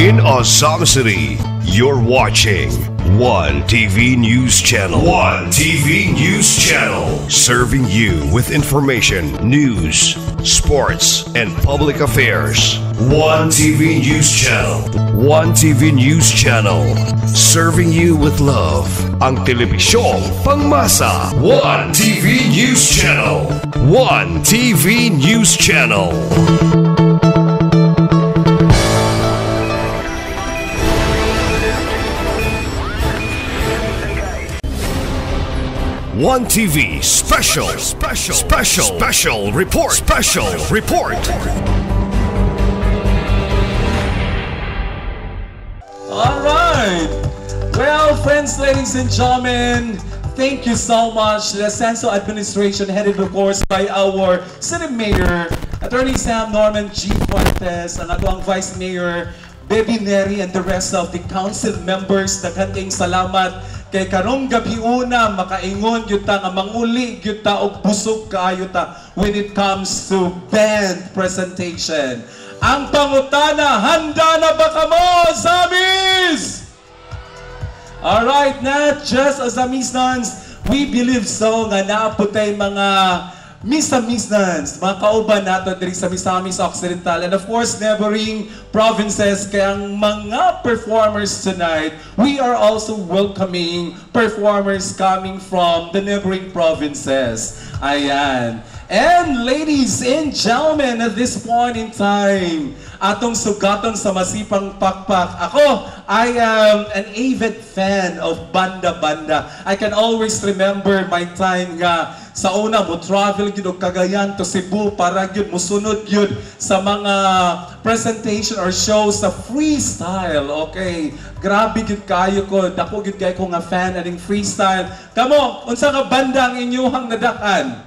In Osama City, you're watching One TV News Channel. One TV News Channel. Serving you with information, news, sports, and public affairs. One TV News Channel. One TV News Channel. Serving you with love. Ang telebisyong pangmasa. One TV News Channel. One TV News Channel. One TV special report. All right. Well, friends, ladies and gentlemen, thank you so much to the Ascenso administration headed, of course, by our City Mayor, Attorney Sam Norman G. Fuentes, and ang Vice Mayor, Baby Neri, and the rest of the council members. Daghang salamat kay karong gabi una makaingon gyud ta nga manguli gyud ta og busog kaayo ta when it comes to band presentation. Ang pangutana, handa na ba kamo, Azamis? Alright, not just Azamisnans, we believe so nga naaputay mga Misamisnans, mga kauban nato diri sa Misamis Occidental, and of course neighboring provinces. Kaya ang mga performers tonight, we are also welcoming performers coming from the neighboring provinces. Ayan. And ladies and gentlemen, at this point in time, atong sugaton sa masipang pakpak. Ako, I am an avid fan of banda-banda. I can always remember my time nga sa una mo travel gyud og Cagayan to Cebu para gyud mosunod gyud sa mga presentation or shows sa freestyle. Okay, grabe gyud kayo ko, dako gyud kay ko nga fan aning freestyle. Kamo, unsa nga banda ang inyuhang nadakan?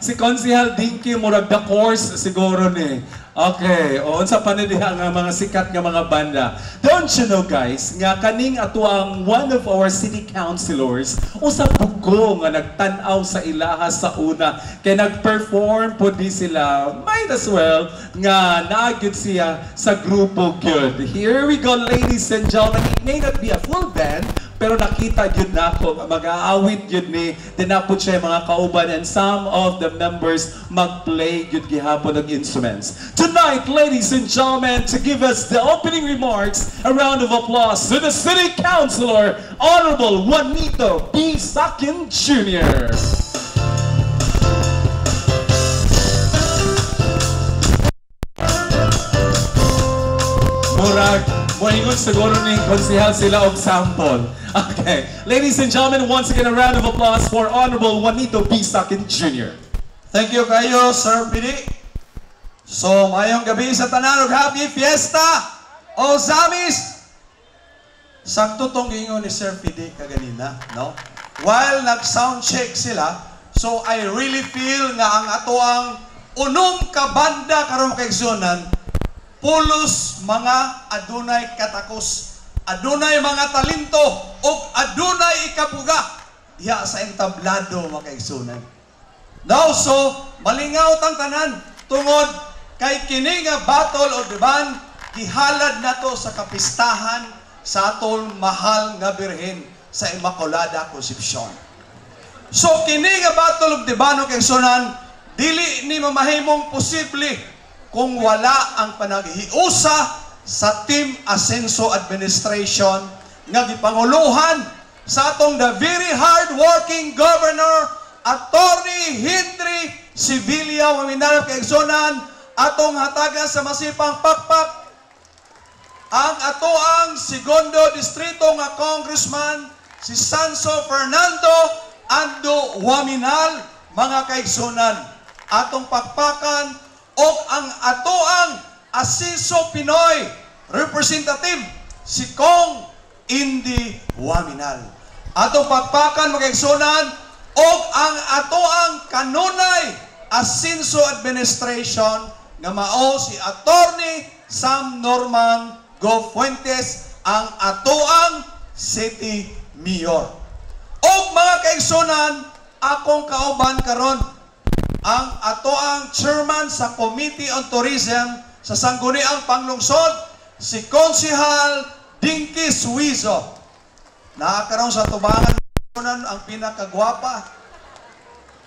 Si Konsehal Dinky murag the course siguro ni. Okay, o unsa pa ni diha nga mga sikat nga mga banda. Don't you know guys, nga kaning ato ang one of our city councilors usa bugo nga nagtan-aw sa ilaha sa una kay nagperform po di sila. Might as well nga nagyud siya sa grupo gyud. Here we go, ladies and gentlemen. It may not be a full band, pero nakita yun na ako, mag-aawit yun ni, dinapot siya mga kauban, and some of the members mag-play yun gihapon ng instruments. Tonight, ladies and gentlemen, to give us the opening remarks, a round of applause to the City Councilor, Honorable Juanito P. Sakin Jr. Murag, moingon siguro ni Konsehal sila og sample. Okay, ladies and gentlemen, once again, a round of applause for Honorable Juanito P. Sakin Jr. Thank you kayo, Sir Pidi. So, mayong gabi sa tanan, happy fiesta! Ozamis! Sakto tong gingon ni Sir Pidi kaganina, no? While nag-sound check sila, so I really feel nga ang ato ang unong kabanda karong kaigsunan, pulos mga adunay katakos, adunay mga talento, o adunay ikabuga diha sa entablado mga kaigsunan. Now, so, malingaw tang tanan tungod kay kini nga battle o diban gihalad nato sa kapistahan sa atol mahal nga birhen sa Immaculada Concepcion. So, kini nga battle of diban o kaigsunan, dili ni mamahimong posible kung wala ang panaghiusa sa Team Ascenso Administration nga gipanguluhan sa atong the very hard-working Governor Attorney Henry Sevilla Maminarap kaigsunan, atong hatagan sa masipang pakpak ang atoang segundo distrito nga Congressman si Sanso Fernando Ando Waminal, mga kaigsunan, atong pakpakan o ang atoang Asiso Pinoy Representative si Kong Indy Waminal. Atong pakpakan mga kaigsunan o ang atoang kanunay Asinso Administration nga mao si Attorney Sam Norman Go Fuentes, ang atoang City Mayor. O mga kaigsunan, akong kauban karon ang atoang chairman sa Committee on Tourism sa sangguniang panglungsod, si Konsehal Dinky Suizo. Nakakaroon sa tubangan ang pinakagwapa.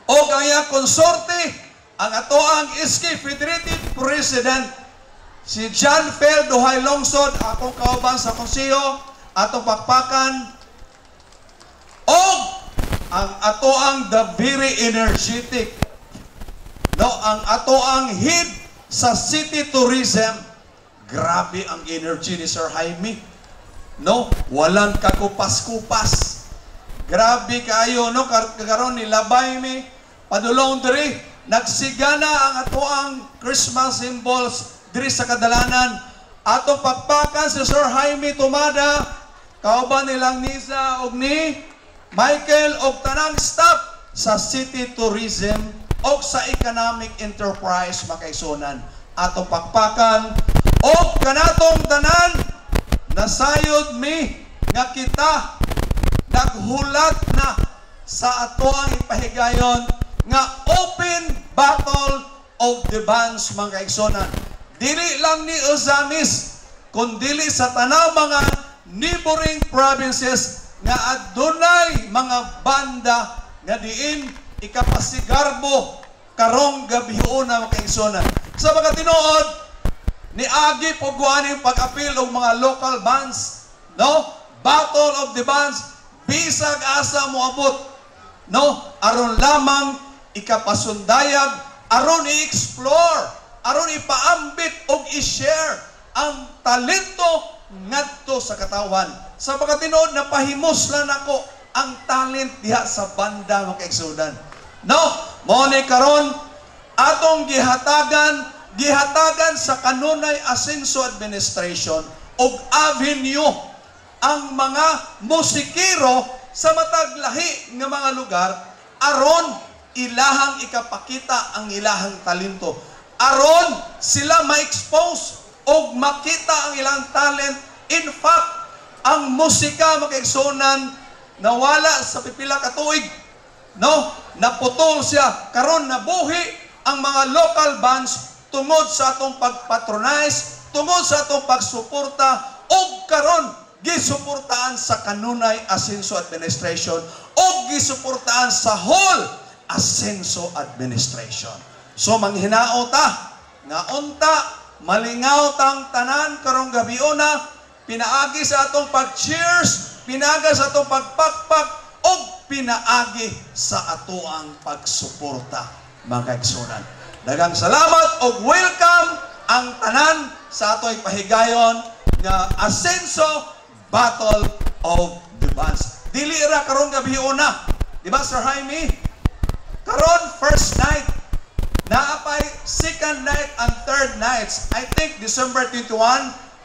O ang iyang konsorte, ang atoang Iski Federative President, si John Fel Duhay Longsod, akong kauban sa konseho, atong pakpakan, o ang atoang the very energetic, no, ang atoang head sa City Tourism. Grabe ang energy ni Sir Jaime. No, walang kakupas-kupas. Grabe kayo, no, kagaron ni Labay mi, padulong diri, nagsigana ang atoang Christmas symbols diri sa kadalanan. Atong pagpakan si Sir Jaime Tumada, kauban nilang Nisa og ni Michael og tanang staff sa City Tourism og sa Economic Enterprise makaigsunan. Atong pagpakan og kanatong tanan, nasayod mi nga kita naghulat na sa ato ang ipahigayon nga open battle of the bands mga kaigsonan. Dili lang ni Ozamis, kundili sa tanang mga neighboring provinces nga adunay mga banda nga diin ikapasigarbo karong gabiho na mga kaigsonan. Sa mga tinuod, ni Agi Pugwaning pag-apil og mga local bands, no? Battle of the bands, bisag asa mo abot, no, aron lamang ikapasundayag, aron i-explore, aron ipaambit og i-share ang talento ngadto sa katawan. Sa pagkatinood, napahimos lang ako ang talent diha sa banda mga kaigsunan. No, mo ni karon atong gihatagan sa kanunay Asenso Administration og avenue ang mga musikero sa matag lahi nga mga lugar aron ilahang ikapakita ang ilahang talento, aron sila ma-expose og makita ang ilang talent. In fact, ang musika makaigsunan nawala sa pipila ka tuig, no, naputol siya, karon nabuhi ang mga local bands tungod sa atong pagpatronize, tungod sa atong pagsuporta, og karon gisuportaan sa kanunay Asenso Administration o gisuportaan sa whole Asenso Administration. So manghinaot ta nga unta malingaw tang tanan karong gabiona, pinaagi sa atong pag-cheers, pinaagi sa atong pagpakpak o pinaagi sa atoang pagsuporta mga kaigsunan. Daghang salamat o welcome ang tanan sa ato'y pahigayon nga Asenso Battle of the Bands. Dili ra karong gabiuna, di ba Sir Jaime? Karon first night, naapay second night and third nights. I think December 21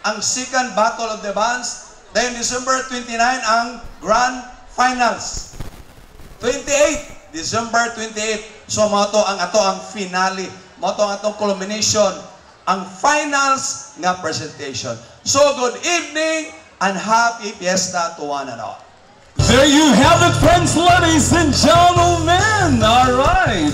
ang second Battle of the Bands, then December 29 ang Grand Finals. 28, December 28. So mo to ang ato ang finale, mo to ang atong culmination, ang finals nga presentation. So good evening and happy fiesta to one and all. There you have it, friends, ladies and gentlemen. All right.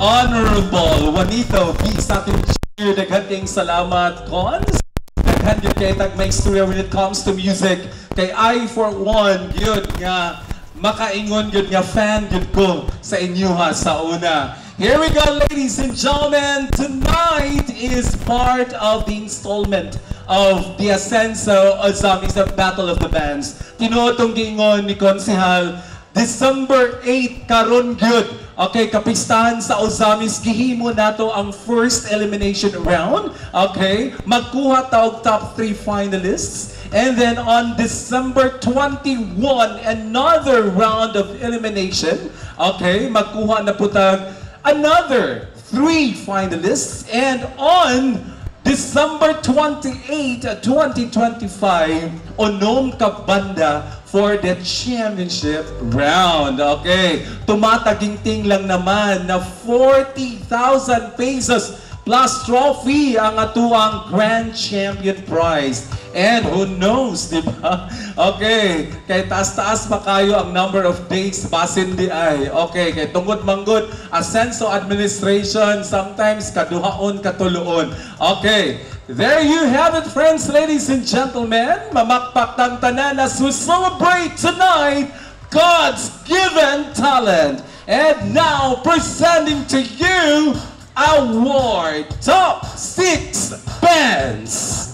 Honorable Juanito P. sa ating cheer, naghanding salamat, Cons. Naghanding kay tag-maestra when it comes to music. Kay I for one, yun nga, makaingon yun nga, fan yun ko sa inyo ha, sa una. Here we go, ladies and gentlemen. Tonight is part of the installment of the Asenso Ozamis of Battle of the Bands. Tinutong giingon ni Konsehal, December 8 karon gyud. Okay, kapistahan sa Ozamis, gihimo nato ang first elimination round. Okay, magkuha ta og top 3 finalists. And then on December 21, another round of elimination. Okay, magkuha na putag another 3 finalists. And on December 28, 2025, onom ka banda for the championship round. Okay, tumataginting lang naman na 40,000 pesos plus trophy ang atuang Grand Champion Prize. And who knows, di ba? Okay, kay taas-taas pa kayo ang number of days basin di ay. Okay, kay tungod manggod, Ascenso Administration, sometimes kaduhaon, katuluon. Okay, there you have it, friends, ladies and gentlemen. Mamakpak ng tanan as we celebrate tonight God's given talent. And now, presenting to you Award Top 6 Bands.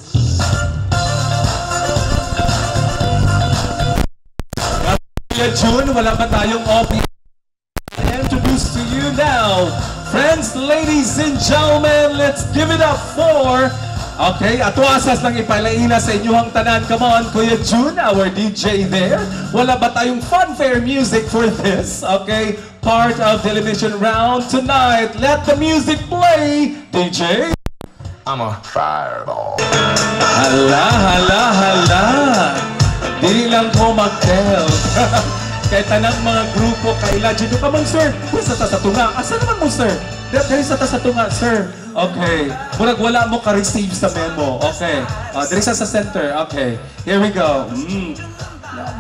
June, wala pa tayong OP. Introduce to you now, friends, ladies and gentlemen, let's give it up for, okay, ato asas lang ipalaina sa inyong tanan. Come on, Kuya June, our DJ there. Wala ba tayong fanfare music for this? Okay, part of the elimination round tonight. Let the music play, DJ. I'm a fireball. Hala, hala, hala. Di lang ko mag-tell. Kaya tanang mga grupo, kaila, dito ka man, sir. Uy, sa tasatunga. Asa naman mo, sir? Dahil sa tasatunga, sir. Okay. Murag wala mo ka-receive sa memo. Okay. Dahil sa center. Okay. Here we go.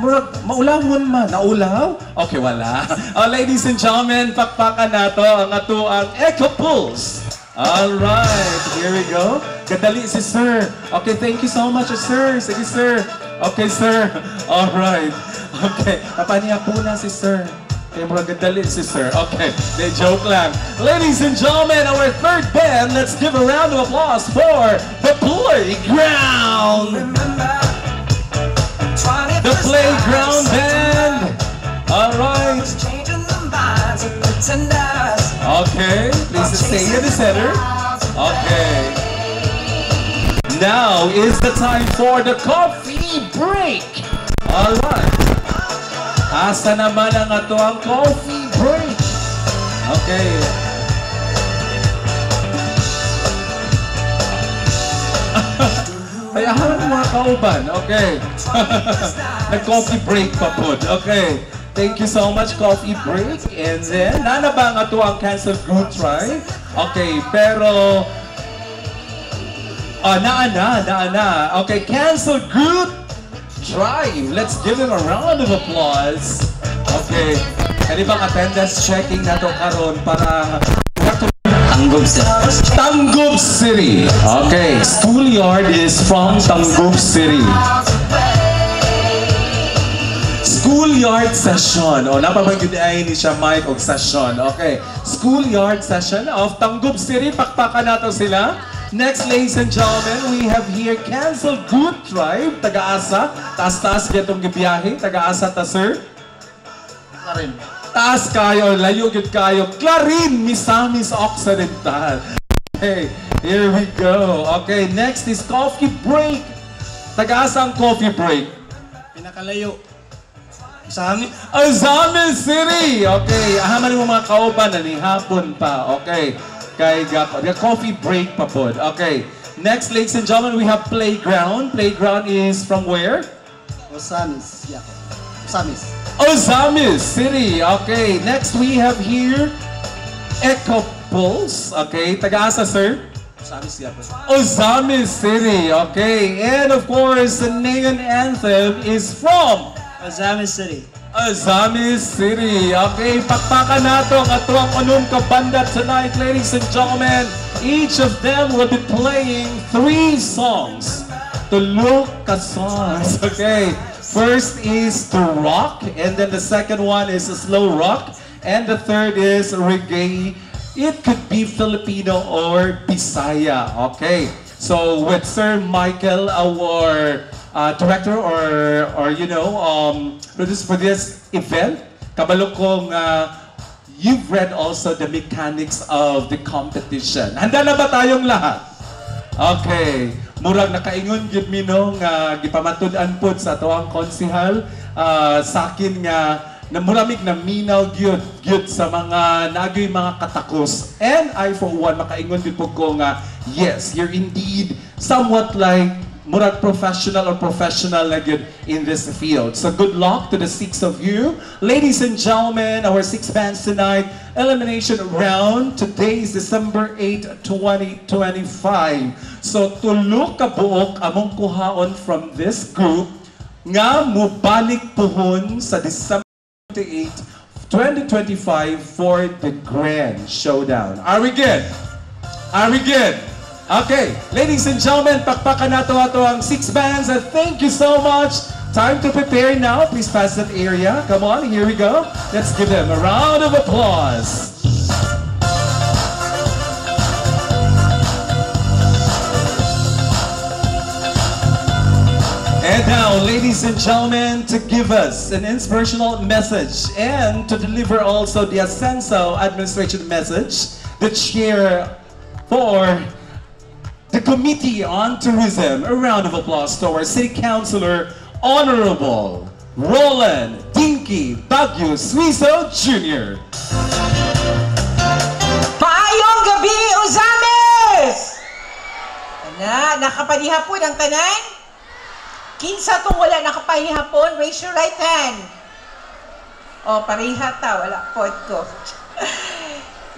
Murag, maulawon man. Naulaw? Okay, wala. Ladies and gentlemen, pakpakan na to ang atuang Echo Pulse. Alright, here we go. Kadali si sir. Okay, thank you so much, sir. Sige, sir. Okay, sir. Alright. Okay, papaniya po na si sir. Okay, mga gadali si sir. Okay, de joke lang. Ladies and gentlemen, our third band, let's give a round of applause for The Playground. The Playground Band. Alright. Okay, please stay in the center. Okay. Now is the time for the coffee break. Alright. Asa naman ang atuang coffee break? Okay. Ayahan mga kauban. Okay. Nag-coffee break pa po. Okay. Thank you so much, coffee break. And then, nana ba ang atuang cancel group try? Okay, pero naana. Okay, cancel group drive. Let's give him a round of applause. Okay. Kani bang attendance checking na to karon para Tangub City. Okay, schoolyard is from Tangub City. Schoolyard session. O, napapagyudayin ni siya mic o session. Okay. Schoolyard session of Tangub City. Pakpakan nato sila. Next, ladies and gentlemen, we have here Cancel Good Tribe. Taga-asa. Taas-taas getong gibiyahe. Taga-asa ta, sir? Clarin. Taas kayo. Layo gid kayo. Clarin, Misamis Occidental. Okay. Here we go. Okay. Next is Coffee Break. Taga-asa ang Coffee Break? Pinakalayo. Azamis City! Okay, ahaman mo mga kauban na ni hapon pa. Okay, kay coffee break pa po. Okay, next, ladies and gentlemen, we have Playground. Playground is from where? Osamis. Yeah. Osamis. Osamis City. Okay, next we have here Echo Pulse. Okay, taga-asa, sir? Osamis. Yeah. Osamis City. Okay, and of course, the Neon Anthem is from Osamis City. Osamis City. Okay, pakpakan nato ang atuang unong kabanda tonight, ladies and gentlemen. Each of them will be playing 3 songs. Tulog ka songs. Okay, first is to rock, and then the second one is a slow rock, and the third is reggae. It could be Filipino or Bisaya. Okay, so with Sir Michael, our director or you know producer for this event, kabalo kong you've read also the mechanics of the competition. Handa na ba tayong lahat? Okay, murag nakaingon gyud mi no nga gipamatud-an pod sa atoang konsehal sa akin nga na muramig na minaw gyud sa mga nagoy mga katakos. And I for one makaingon gyud po ko nga yes, you're indeed somewhat like murag professional na good in this field. So good luck to the 6 of you. Ladies and gentlemen, our 6 bands tonight, elimination round. Today is December 8, 2025. So tulo ka buok among kuhaon from this group nga mubalik puhon sa December 8, 2025 for the Grand Showdown. Are we good? Are we good? Okay, ladies and gentlemen, pakpakan nato ang 6 bands and thank you so much. Time to prepare now. Please pass that area. Come on, here we go. Let's give them a round of applause. And now, ladies and gentlemen, to give us an inspirational message and to deliver also the Ascenso administration message, the chair for the Committee on Tourism. A round of applause to our City Councilor, Honorable Roland Dinky Baguio Suizo Jr. Maayong gabi, Uzamis! Nakapanihapon ang tanan? Kinsa itong wala nakapanihapon? Raise your right hand. O, pareha ta, wala po ko.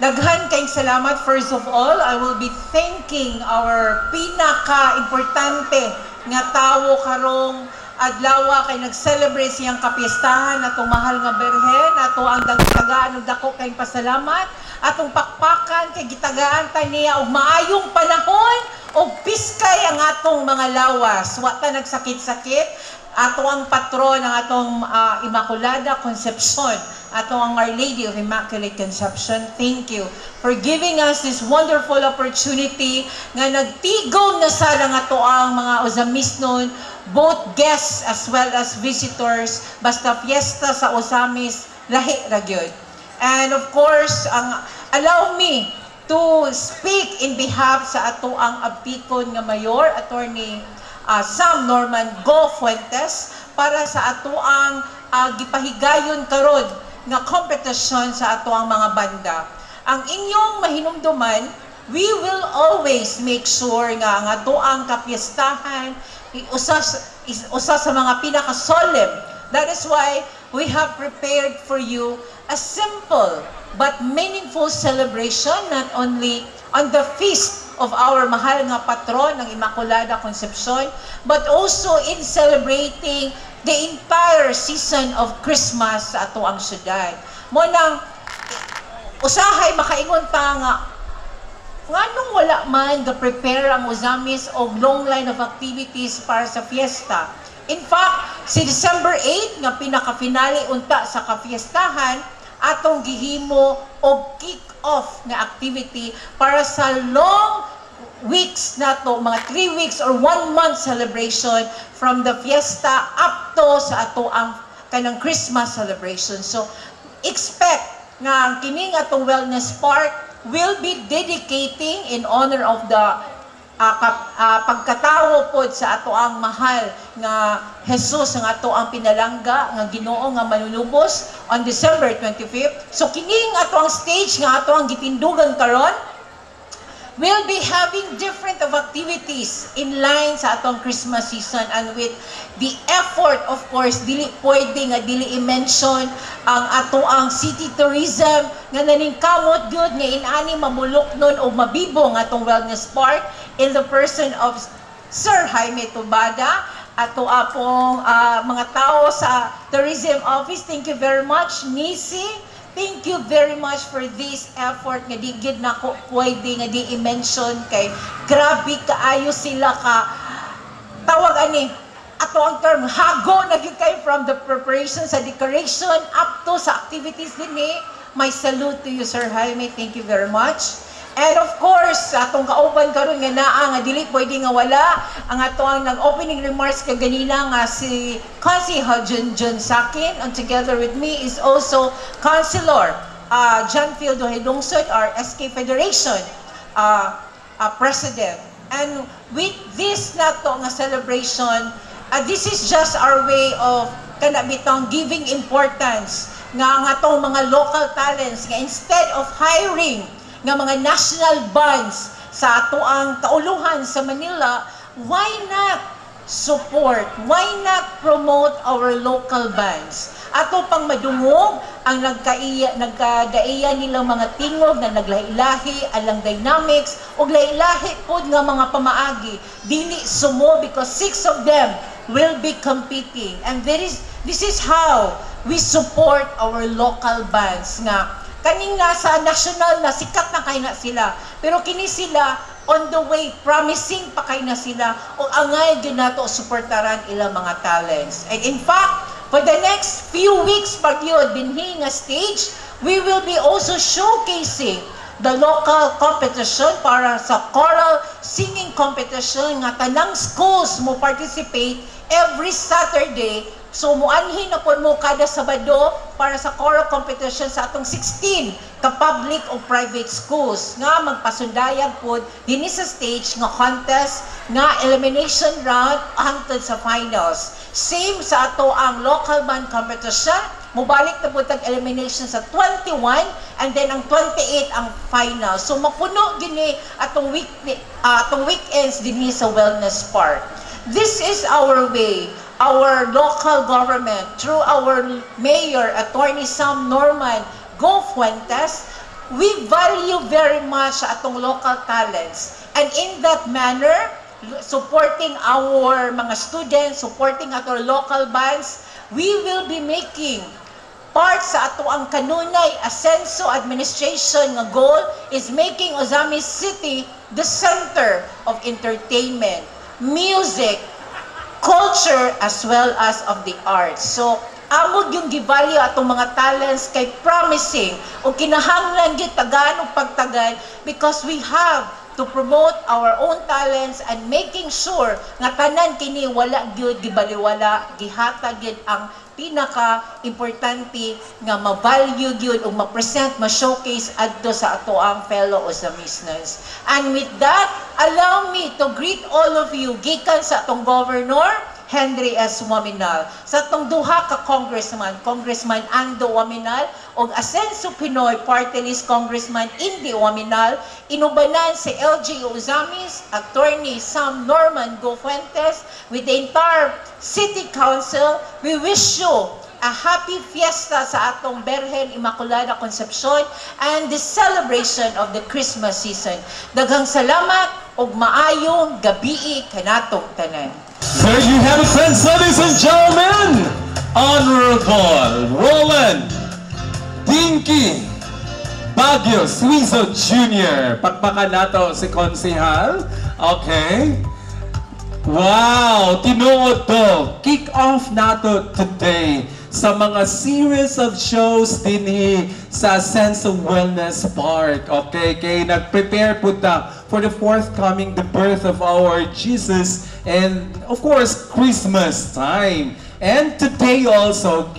Daghan kayong salamat. First of all, I will be thanking our pinaka-importante nga tawo karong adlaw kay nag-celebrate siyang kapistahan atong mahal nga berhen, ato ang dagtagaan og dako kayong pasalamat, atong pakpakan kay gitagaan ta niya og maayong panahon og piskay ang atong mga lawas. Wa ta nagsakit-sakit. Ato ang patron ng atong Immaculada Concepcion, ato ang Our Lady of Immaculate Conception. Thank you for giving us this wonderful opportunity nga nagtigom na sana nga ato ang mga Uzamis nun, both guests as well as visitors. Basta fiesta sa Uzamis, lahi ra gyud. And of course, allow me to speak in behalf sa ato ang Apicon nga Mayor, Attorney Sam Norman Go Fuentes, para sa ato ang gipahigayon karon nga kompetisyon sa ato ang mga banda. Ang inyong mahinumduman, we will always make sure nga ang ato ang kapiestahan usa sa mga pinaka-solemn. That is why we have prepared for you a simple but meaningful celebration, not only on the feast of our mahal nga patron ng Immaculada Concepcion, but also in celebrating the entire season of Christmas sa ato ang syudad. Mo nang usahay makaingon pa nga nganong wala man ga-prepare ang Uzamis og long line of activities para sa fiesta. In fact, si December 8 nga pinaka-finale unta sa kafiestahan, atong gihimo og kick-off nga activity para sa long weeks na to, mga 3 weeks or 1 month celebration from the fiesta up to sa ato ang kanang Christmas celebration. So, expect nga ang kining atong wellness park will be dedicating in honor of the pagkatawo pod sa ato ang mahal nga Jesus ang ato ang pinalangga nga Ginoo nga manunubos on December 25th. So kining ato ang stage nga ato ang gitindugan karon will be having different of activities in line sa atong Christmas season, and with the effort, of course, dili pwede nga dili i-mention ang ato ang city tourism nga naningkamot gyud nga inani mamulok nun o mabibong atong wellness park in the person of Sir Jaime Tubada, ato apong mga tao sa tourism office. Thank you very much, Nisi. Thank you very much for this effort nga di gid nako pwede nga di i-mention kay grabe kaayo sila ka tawag ani ato ang term hago na gyud kay from the preparation sa decoration up to sa activities dinhi. My salute to you, Sir Jaime. Thank you very much. And of course, atong kauban karon nga naa nga dili pwede nga wala ang ato ang nag-opening remarks kaganina nga si Councilor John Sakin, and together with me is also Councilor John Fieldo Hedungsod, our SK Federation President. And with this nato nga celebration, this is just our way of kanabitang giving importance nga ang atong mga local talents nga instead of hiring nga mga national bands sa ato ang kauluhan sa Manila, why not support? Why not promote our local bands? Ato pang madungog ang nagkadaiya nilang mga tingog na naglahi-lahi alang dynamics o lahi-lahi pod nga mga pamaagi. Dili sumo because 6 of them will be competing. And this is how we support our local bands nga kaning nasa national na sikat na kay na sila. Pero kini sila on the way, promising pa kay na sila o angay din nato suportaran ilang mga talents. And in fact, for the next few weeks pagyod dinhi nga stage, we will be also showcasing the local competition para sa choral singing competition nga tanang schools mo participate every Saturday. So muanhin na po mo kada Sabado para sa choral competition sa atong 16 ka public o private schools nga magpasundayan po dinhi sa stage nga contest nga elimination round hangtod sa finals. Same sa ato ang local band competition, mubalik na po tag elimination sa 21 and then ang 28 ang final. So mapuno dinhi atong weekends dinhi sa Wellness Park. This is our way. Our local government, through our Mayor, Attorney Sam Norman Go Fuentes, we value very much atong local talents. And in that manner, supporting our mga students, supporting our local bands, we will be making part sa ato ang kanunay Asenso Administration nga goal is making Ozamis City the center of entertainment, music, culture as well as of the arts. So, amog yung givalue atong mga talents kay promising o kinahanglan gyud tagaan og pagtagan because we have to promote our own talents and making sure nga tanan kini wala gyud gibaliwala, gihatag gyud ang pinaka-importante nga ma-value gyud o ma-present, ma-showcase adto sa ato ang fellow Ozamisners. And with that, allow me to greet all of you gikan sa atong Governor Henry S. Waminal, sa atong duha ka Congressman Ando Waminal o Asenso Pinoy Party List Congressman Indy Waminal, inubanan si LGU Ozamis, Attorney Sam Norman Go Fuentes, with the entire City Council. We wish you a happy fiesta sa atong Berhen Immaculada Concepcion and the celebration of the Christmas season. Daghang salamat ug maayong gabii kanatong tanan. There you have it, friends, ladies and gentlemen. Honorable Roland Dinky Baguio Suizo Jr. Pakpakan nato si Konsehal. Okay. Wow! Tinuod to. Kick off nato today sa mga series of shows dinhi sa Asenso Wellness Park. Okay, kay nag-prepare po ta for the forthcoming the birth of our Jesus and of course Christmas time. And today also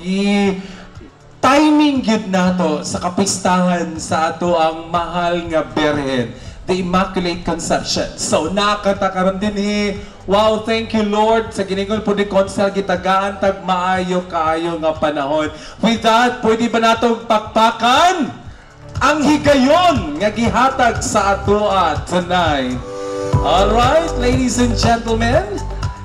timing gyud nato sa kapistahan sa ato ang mahal nga Berhen, the Immaculate Conception. So nakatakaron dinhi. Wow, thank you Lord sa giningol po ni Konsel gitagaan tag maayo kaayo nga panahon. With that, pwede ba natong pakpakan ang higayon nga gihatag sa atoa tonight? Alright, ladies and gentlemen,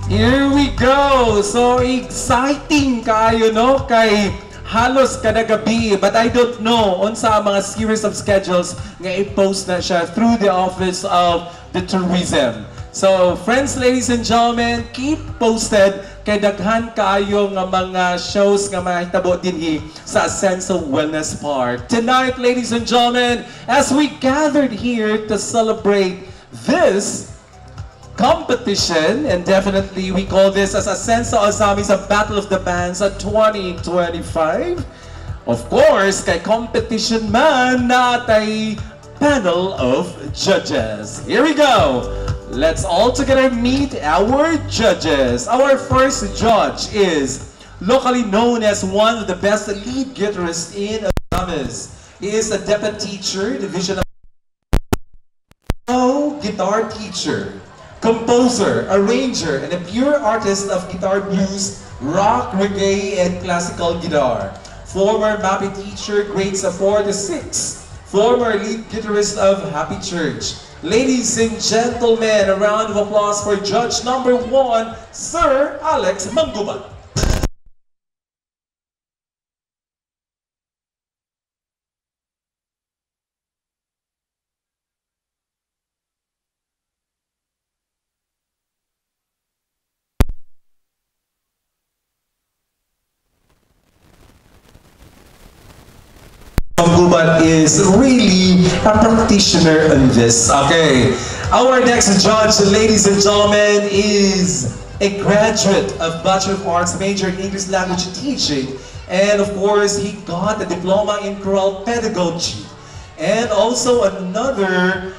here we go. So exciting kaayo no kay halos kada gabi, but I don't know unsa ang mga series of schedules nga i-post na siya through the Office of the Tourism. So, friends, ladies and gentlemen, keep posted kay daghan kaayo nga mga shows nga mahitabo dinhi sa Asenso Wellness Park. Tonight, ladies and gentlemen, as we gathered here to celebrate this competition, and definitely we call this as Asenso Ozamis a Battle of the Bands at 2025. Of course, kay competition man natay panel of judges. Here we go. Let's all together meet our judges. Our first judge is locally known as one of the best lead guitarists in Ozamis. He is a deputy teacher, division of guitar teacher, composer, arranger, and a pure artist of guitar blues, rock, reggae, and classical guitar. Former MAPI teacher, grades 4 to 6. Former lead guitarist of Happy Church. Ladies and gentlemen, a round of applause for judge number 1, Sir Alex Manggubat. Manggubat is really a practitioner on this. Okay, our next judge, ladies and gentlemen, is a graduate of Bachelor of Arts major in English language teaching, and of course he got a diploma in choral pedagogy and also another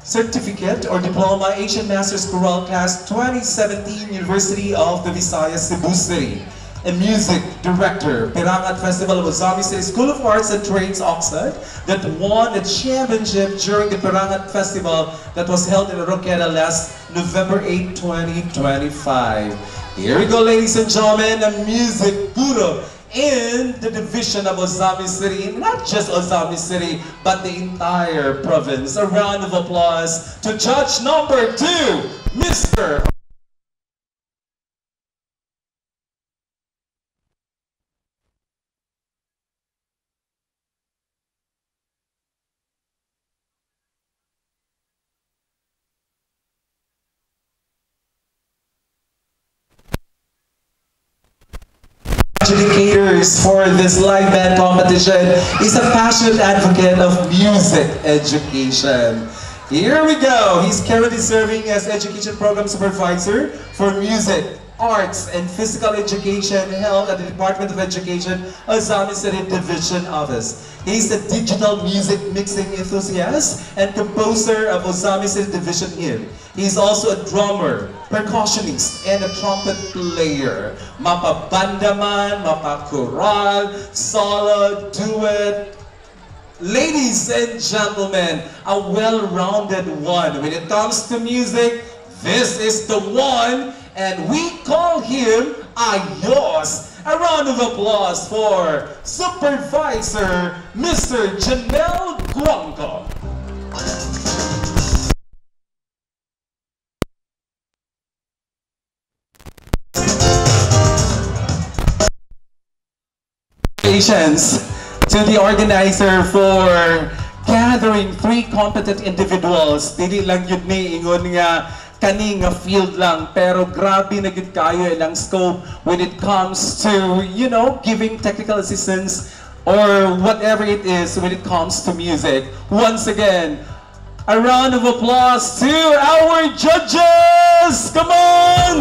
certificate or diploma Asian Masters Choral Class 2017 University of the Visayas, Cebu City. A music director, Pirangat Festival of Ozami City School of Arts and Trades Oxford, that won the championship during the Pirangat Festival that was held in Roqueta last November 8, 2025. Here we go, ladies and gentlemen, a music guru in the division of Ozami City, not just Ozami City, but the entire province. A round of applause to judge number 2, Mr. Educators for this live band competition is a passionate advocate of music education. Here we go. He's currently serving as Education Program Supervisor for Music, Arts, and Physical Education held at the Department of Education, Ozami City Division Office. He's a digital music mixing enthusiast and composer of Ozami City Division Inn. He's also a drummer, percussionist, and a trumpet player. Mapa-banda man, mapa-choral, solo, duet. Ladies and gentlemen, a well-rounded one. When it comes to music, this is the one, and we call him Ayos. A round of applause for Supervisor Mr. Janelle Guangco. To the organizer for gathering 3 competent individuals. Dili lang yun ni ingon nga kani nga field lang, pero grabe na gid kayo ilang scope when it comes to, you know, giving technical assistance or whatever it is when it comes to music. Once again, a round of applause to our judges! Come on!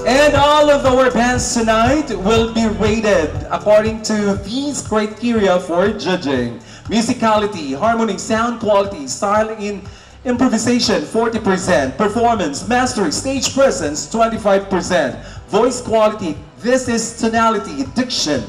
And all of our bands tonight will be rated according to these criteria for judging. Musicality, harmony, sound quality, style in improvisation, 40%. Performance, mastery, stage presence, 25%. Voice quality, this is tonality, diction,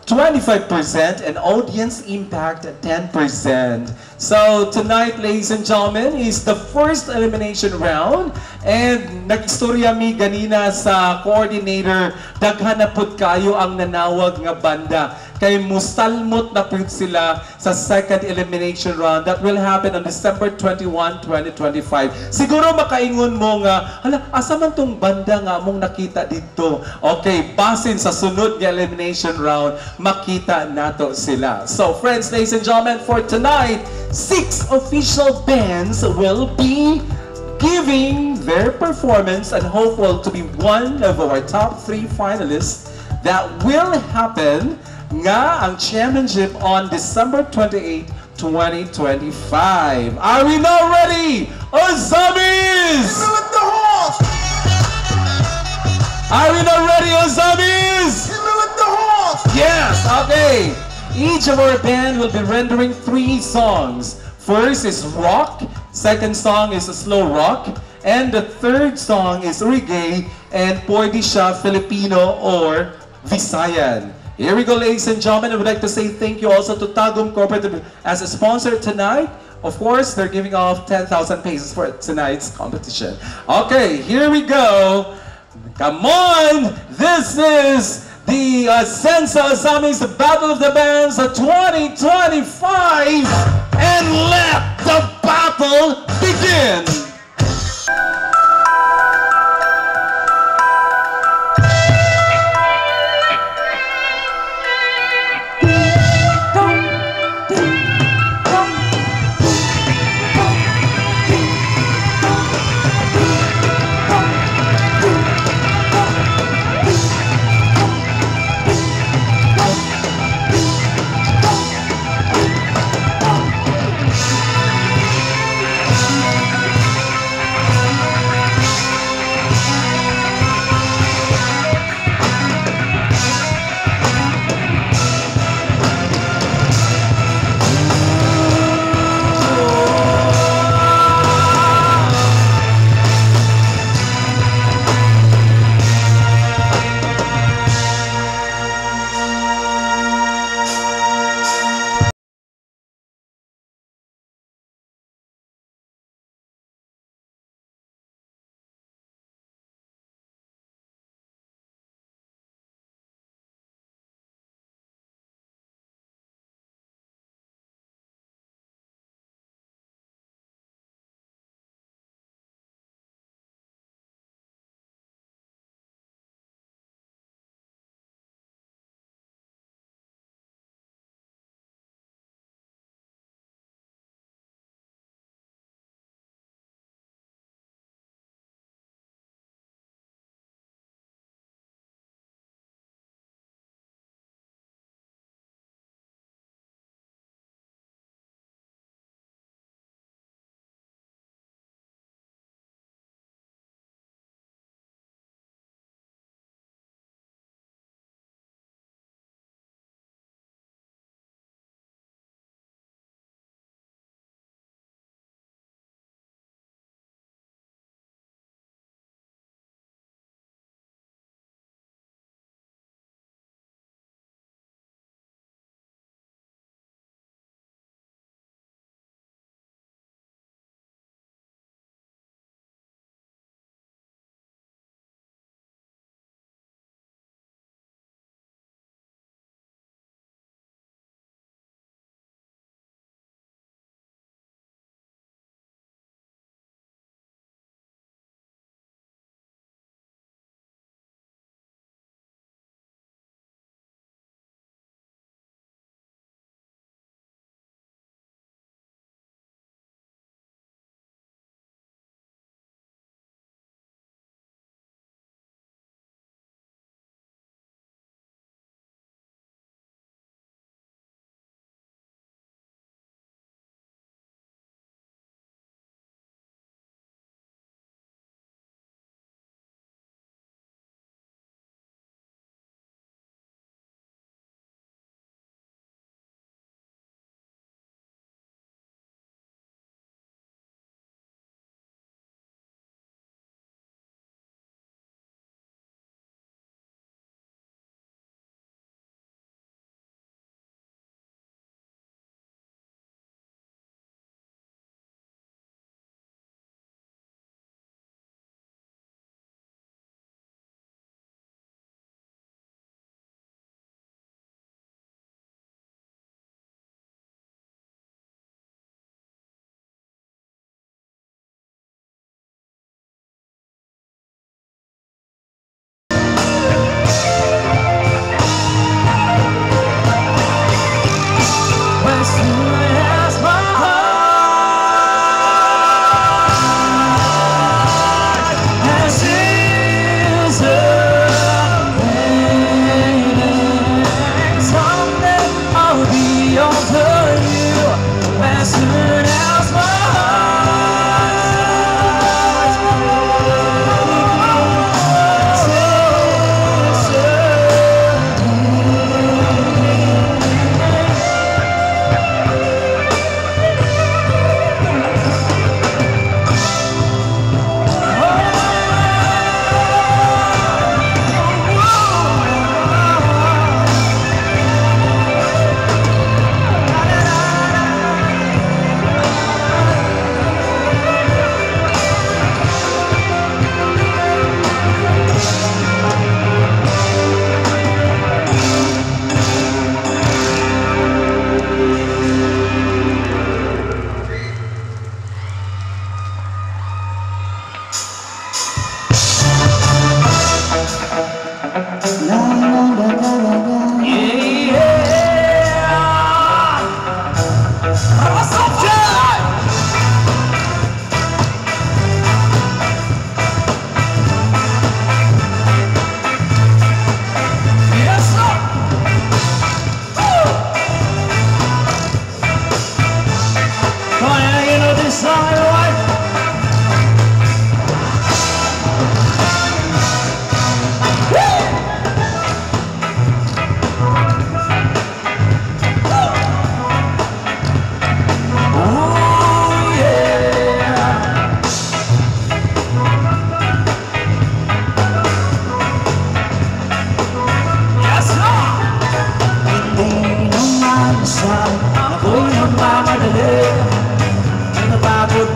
25%, and audience impact, 10%. So tonight, ladies and gentlemen, is the first elimination round. And nag-istorya mi ganina sa coordinator, daghan na pud kayo ang nanawag nga banda. Kay musalmot na pud sila sa second elimination round that will happen on December 21, 2025. Siguro makaingon mo nga, hala, asa man tong banda nga mong nakita dito? Okay, basin sa sunod nga elimination round, makita nato sila. So friends, ladies and gentlemen, for tonight, 6 official bands will be giving their performance and hopeful to be one of our top 3 finalists that will happen nga ang championship on December 28, 2025. Are we now ready? Ozamis! Hit me with the horse! Are we now ready, Ozamis? Hit me with the horse! Yes, okay. Each of our band will be rendering 3 songs. First is rock, second song is a slow rock, and the third song is reggae and pwede siya Filipino or Visayan. Here we go, ladies and gentlemen. I would like to say thank you also to Tagum Corporate as a sponsor tonight. Of course, they're giving off 10,000 pesos for tonight's competition. Okay, here we go. Come on! This is the Sensa Asamis Battle of the Bands 2025, and let the battle begin!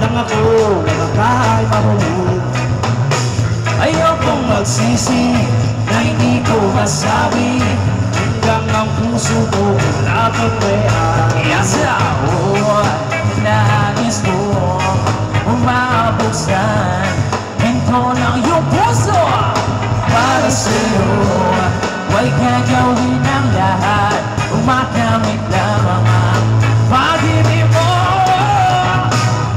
lang ako nakakaay mahulog. Ayokong magsisi na hindi ko masabi, hanggang ang puso ko wala pang may-ari. Oh, nais ko umabuksan pinto ng iyong puso para sa'yo. Huwag ka gawin ang lahat, umakamit lamang ang pag-ibig mo.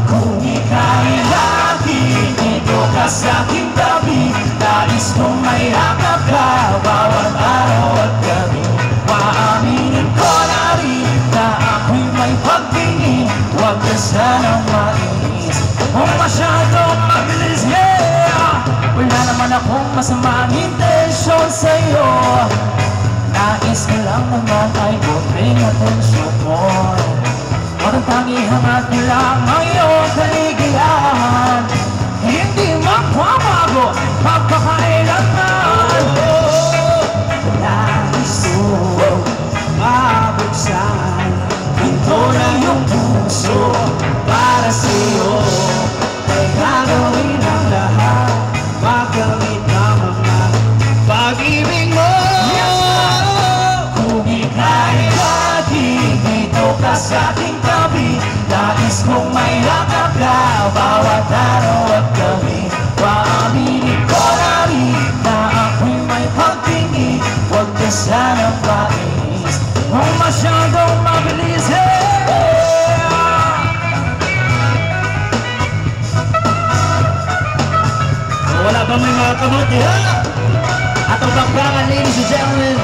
Kung ika'y lagi dito ka sa'king tabi, nais kong may hakap ka bawat araw at gabi. Maaminin ko na rin na ako'y may pagtingin, huwag ka sanang mainis kung masyadong mabilis, yeah. Wala naman akong masamang intensyon sa'yo, nais ko lang naman ay buting atensyon mo. Matantangihan at lang ang iyong kaligayahan, hindi magpapago magpakailanman. Nais ko mabuksan pinto ng iyong puso para sa'yo. Ay gagawin ang lahat, magamit ang mga pag-ibig mo. Kung ika'y lagi dito ka sa'king tabi, nais kong may hakap ka bawat araw at gabi. Maaminin ko na rin na ako'y may pagtingin, huwag ka sanang mainis kung masyadong mabilis, So wala ba may mga kabuti, ha? Atong bakbakan, ladies and gentlemen,